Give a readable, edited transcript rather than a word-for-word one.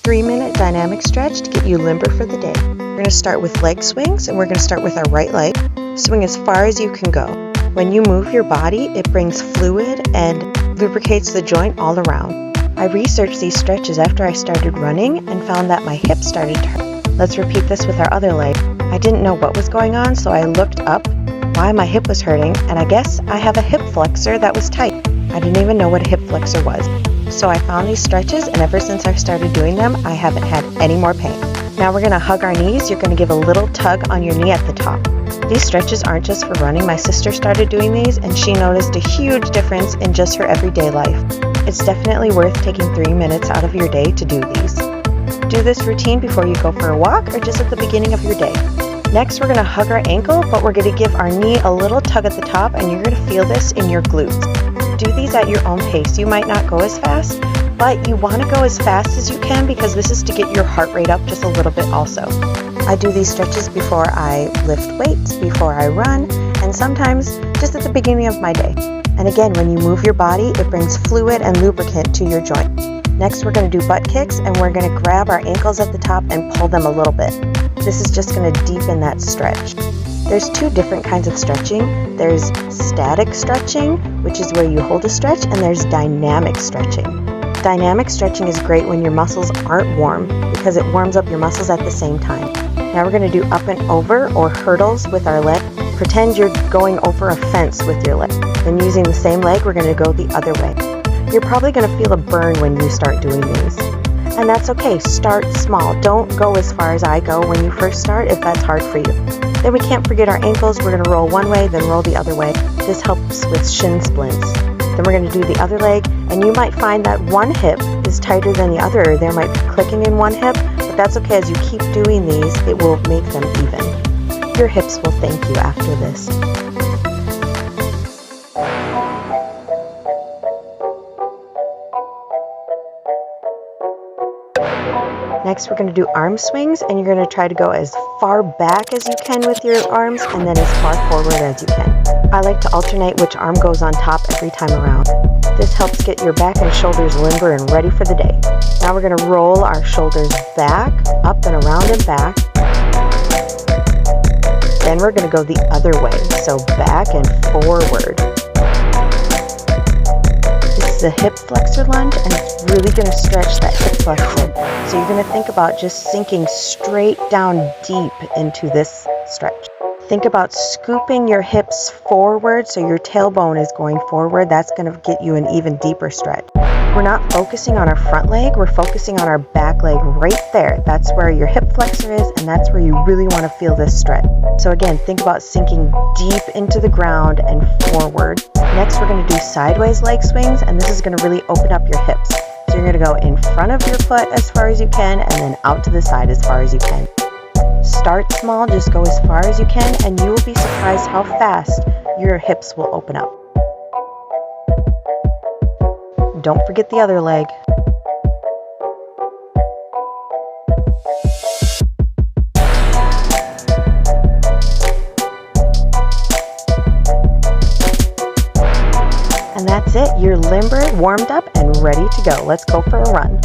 3-minute dynamic stretch to get you limber for the day. We're going to start with leg swings, and we're going to start with our right leg. Swing as far as you can go. When you move your body, it brings fluid and lubricates the joint all around. I researched these stretches after I started running and found that my hips started to hurt. Let's repeat this with our other leg. I didn't know what was going on, so I looked up why my hip was hurting, and I guess I have a hip flexor that was tight. I didn't even know what a hip flexor was. So I found these stretches, and ever since I started doing them, I haven't had any more pain. Now we're going to hug our knees. You're going to give a little tug on your knee at the top. These stretches aren't just for running. My sister started doing these, and she noticed a huge difference in just her everyday life. It's definitely worth taking 3 minutes out of your day to do these. Do this routine before you go for a walk or just at the beginning of your day. Next, we're going to hug our ankle, but we're going to give our knee a little tug at the top, and you're going to feel this in your glutes. Do these at your own pace. You might not go as fast, but you want to go as fast as you can because this is to get your heart rate up just a little bit also. I do these stretches before I lift weights, before I run, and sometimes just at the beginning of my day. And again, when you move your body, it brings fluid and lubricant to your joint. Next, we're going to do butt kicks, and we're going to grab our ankles at the top and pull them a little bit. This is just going to deepen that stretch. There's 2 different kinds of stretching. There's static stretching, which is where you hold a stretch, and there's dynamic stretching. Dynamic stretching is great when your muscles aren't warm because it warms up your muscles at the same time. Now we're going to do up and over or hurdles with our leg. Pretend you're going over a fence with your leg. Then using the same leg, we're going to go the other way. You're probably going to feel a burn when you start doing these. And that's okay. Start small. Don't go as far as I go when you first start if that's hard for you. Then we can't forget our ankles. We're going to roll one way, then roll the other way. This helps with shin splints. Then we're going to do the other leg, and you might find that one hip is tighter than the other, or there might be clicking in one hip, but that's okay. As you keep doing these, it will make them even. Your hips will thank you after this. Next, we're going to do arm swings, and you're going to try to go as far back as you can with your arms and then as far forward as you can. I like to alternate which arm goes on top every time around. This helps get your back and shoulders limber and ready for the day. Now we're going to roll our shoulders back, up and around and back. Then we're going to go the other way, so back and forward. This is a hip flexor lunge, and it's really going to stretch that hip flexor. So you're going to think about just sinking straight down deep into this stretch. Think about scooping your hips forward so your tailbone is going forward. That's going to get you an even deeper stretch. We're not focusing on our front leg, we're focusing on our back leg right there. That's where your hip flexor is, and that's where you really want to feel this stretch. So again, think about sinking deep into the ground and forward. Next, we're going to do sideways leg swings, and this is going to really open up your hips. So you're going to go in front of your foot as far as you can, and then out to the side as far as you can. Start small, just go as far as you can, and you will be surprised how fast your hips will open up. Don't forget the other leg. And that's it. You're limber, warmed up, and ready to go. Let's go for a run.